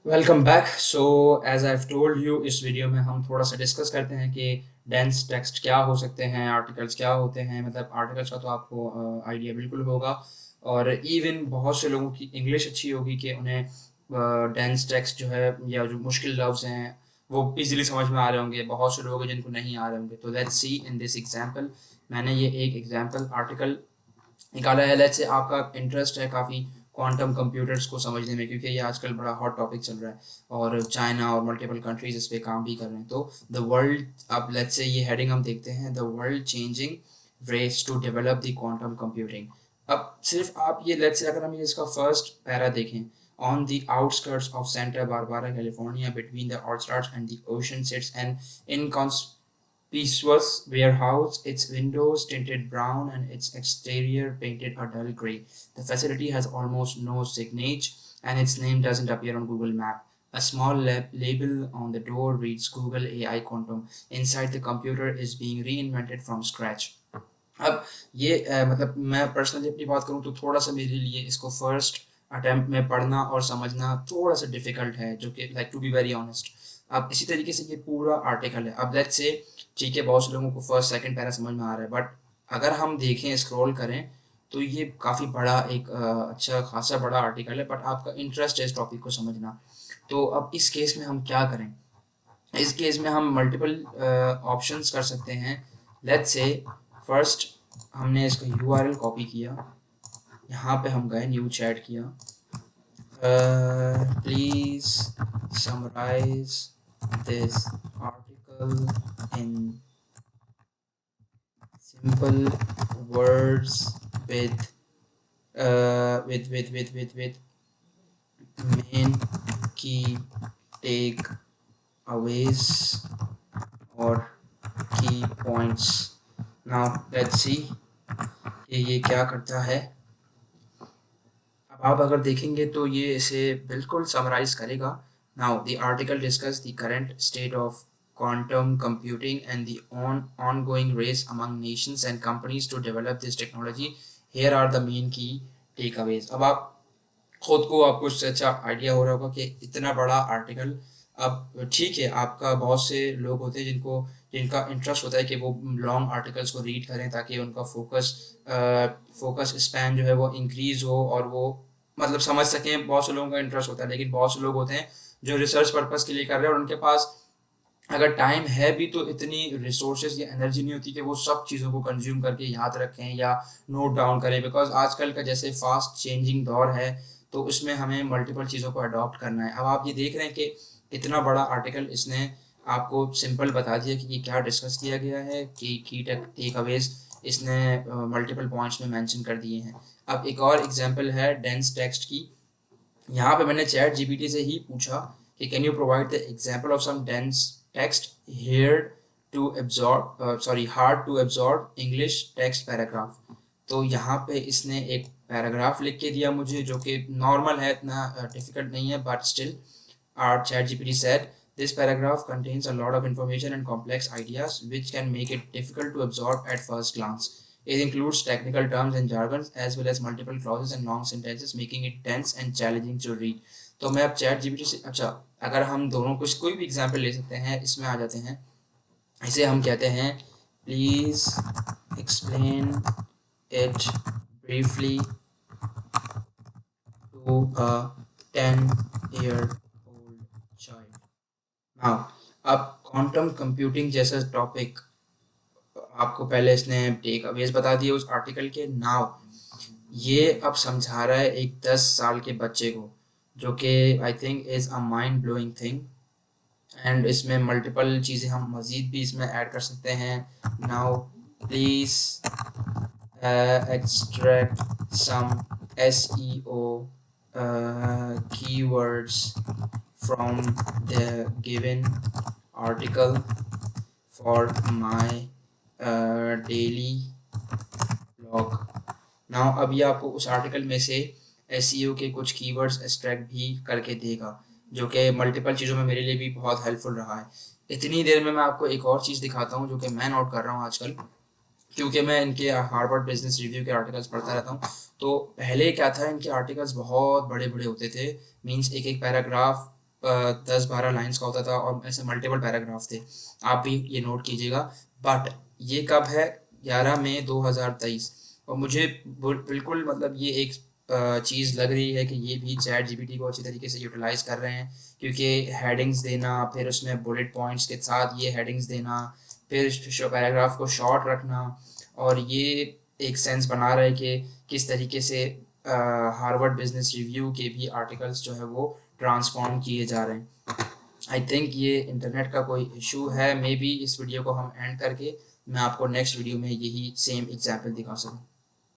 Welcome back. So as I told you, इस video में हम थोड़ा सा डिस्कस करते हैं कि डेंस टेक्स्ट क्या हो सकते हैं, आर्टिकल्स क्या होते हैं। मतलब आर्टिकल्स का तो आपको आइडिया बिल्कुल होगा, और इवन बहुत से लोगों की इंग्लिश अच्छी होगी कि उन्हें डेंस टेक्स्ट जो है या जो मुश्किल लफ्ज़ हैं वो इजीली समझ में आ रहे होंगे। बहुत से लोग हैं जिनको नहीं आ रहे होंगे। तो let's see in this example. मैंने ये एक एग्जांपल आर्टिकल निकाला है। लेट्स से आपका इंटरेस्ट है काफ़ी क्वांटम कंप्यूटर्स को समझने में, क्योंकि ये आजकल बड़ा हॉट टॉपिक चल रहा है और चाइना और मल्टीपल कंट्रीज इस पे काम भी कर रहे हैं। तो द वर्ल्ड, अब लेट्स से ये हेडिंग हम देखते हैं, the world changing race to develop the quantum computing. अब सिर्फ आप ये लेट्स से अगर हम ये इसका फर्स्ट पैरा देखें, on the outskirts of Santa Barbara, California, between the orchards and the ocean, sits an inconspicuous warehouse, its windows tinted brown and its exterior painted a dull gray. The facility has almost no signage, and its name doesn't appear on Google Map. A small label on the door reads Google AI Quantum. Inside, the computer is being reinvented from scratch. अब ये मतलब मैं personally अपनी बात करूँ तो थोड़ा सा मेरे लिए इसको फर्स्ट अटेम्प्ट में पढ़ना और समझना थोड़ा सा डिफिकल्ट है, जो कि like to be very honest. अब इसी तरीके से ये पूरा आर्टिकल है। अब लेट्स से ठीक है, बहुत से लोगों को फर्स्ट सेकंड पैरा समझ में आ रहा है, बट अगर हम देखें, स्क्रॉल करें, तो ये काफ़ी बड़ा एक अच्छा खासा बड़ा आर्टिकल है, बट आपका इंटरेस्ट है इस टॉपिक को समझना। तो अब इस केस में हम क्या करें? इस केस में हम मल्टीपल ऑप्शंस कर सकते हैं। लेट्स से फर्स्ट हमने इसका यूआरएल कॉपी किया, यहाँ पे हम गए, न्यू चैट किया, please summarise this article in simple words with with main key takeaways or key points. Now let's see कि ये क्या करता है। अब आप अगर देखेंगे तो ये इसे बिल्कुल समराइज करेगा। Now the article discuss the current state of quantum computing and the ongoing race among nations and companies to develop this technology. Here are the main key takeaways. अब आप खुद को आपको इससे अच्छा आइडिया हो रहा होगा कि इतना बड़ा आर्टिकल। अब ठीक है, आपका बहुत से लोग होते हैं जिनका इंटरेस्ट होता है कि वो लॉन्ग आर्टिकल्स को रीड करें ताकि उनका फोकस स्पैन जो है वो इंक्रीज हो और वो मतलब समझ सकें। बहुत से लोगों का इंटरेस्ट होता है, लेकिन बहुत से लोग होते हैं जो रिसर्च पर्पस के लिए कर रहे हैं और उनके पास अगर टाइम है भी तो इतनी रिसोर्सेज या एनर्जी नहीं होती कि वो सब चीज़ों को कंज्यूम करके याद रखें या नोट डाउन करें, बिकॉज आजकल का जैसे फास्ट चेंजिंग दौर है तो उसमें हमें मल्टीपल चीज़ों को अडॉप्ट करना है। अब आप ये देख रहे हैं कि इतना बड़ा आर्टिकल इसने आपको सिंपल बता दिया कि ये क्या डिस्कस किया गया है, कि की टेक अवेज इसने मल्टीपल पॉइंट्स में मेंशन कर दिए हैं। अब एक और एग्जांपल है डेंस टेक्स्ट की। यहाँ पे मैंने चैट जीपीटी से ही पूछा कि can you provide the example of some dense text here to absorb sorry hard to absorb English text paragraph. तो यहाँ पे इसने एक पैराग्राफ लिख के दिया मुझे, जो कि नॉर्मल है, इतना डिफिकल्ट नहीं है, but still our ChatGPT said this paragraph contains a lot of information and complex ideas which can make it difficult to absorb at first glance. It includes technical terms and jargons as well as multiple clauses and long sentences, making it dense and challenging to read. तो मैं अब chat GPT से, अच्छा अगर हम दोनों कुछ कोई भी एग्जाम्पल ले सकते हैं, इसमें आ जाते हैं। इसे हम कहते हैं please explain it briefly to a 10-year old child. हाँ, अब क्वांटम कंप्यूटिंग जैसा टॉपिक आपको पहले इसने टेक अवेज बता दिए उस आर्टिकल के। नाउ ये अब समझा रहा है एक 10 साल के बच्चे को, जो कि I think is a mind blowing thing. And इसमें मल्टीपल चीज़ें हम मज़ीद भी इसमें ऐड कर सकते हैं। Now please extract some SEO keywords from the given article for my daily blog. Now अब ये आपको उस आर्टिकल में से एसईओ के कुछ कीवर्ड्स एक्सट्रैक्ट भी करके देगा, जो कि मल्टीपल चीज़ों में मेरे लिए भी बहुत हेल्पफुल रहा है। इतनी देर में मैं आपको एक और चीज़ दिखाता हूँ जो कि मैं नोट कर रहा हूँ आजकल, क्योंकि मैं इनके हार्वर्ड बिजनेस रिव्यू के आर्टिकल्स पढ़ता रहता हूँ। तो पहले क्या था, इनके आर्टिकल्स बहुत बड़े बड़े होते थे, मींस एक एक पैराग्राफ 10-12 लाइंस का होता था और ऐसे मल्टीपल पैराग्राफ थे। आप भी ये नोट कीजिएगा। बट ये कब है? 11 मई 2023। और मुझे बिल्कुल मतलब ये एक चीज़ लग रही है कि ये भी चैट जीपीटी को अच्छी तरीके से यूटिलाइज़ कर रहे हैं, क्योंकि हेडिंग्स देना, फिर उसमें बुलेट पॉइंट्स के साथ ये हेडिंग्स देना, फिर पैराग्राफ को शॉर्ट रखना, और ये एक सेंस बना रहा है कि किस तरीके से हार्वर्ड बिजनेस रिव्यू के भी आर्टिकल्स जो है वो ट्रांसफॉर्म किए जा रहे हैं। आई थिंक ये इंटरनेट का कोई इशू है। मे बी इस वीडियो को हम एंड करके मैं आपको नेक्स्ट वीडियो में यही सेम एग्जाम्पल दिखा सकूँ।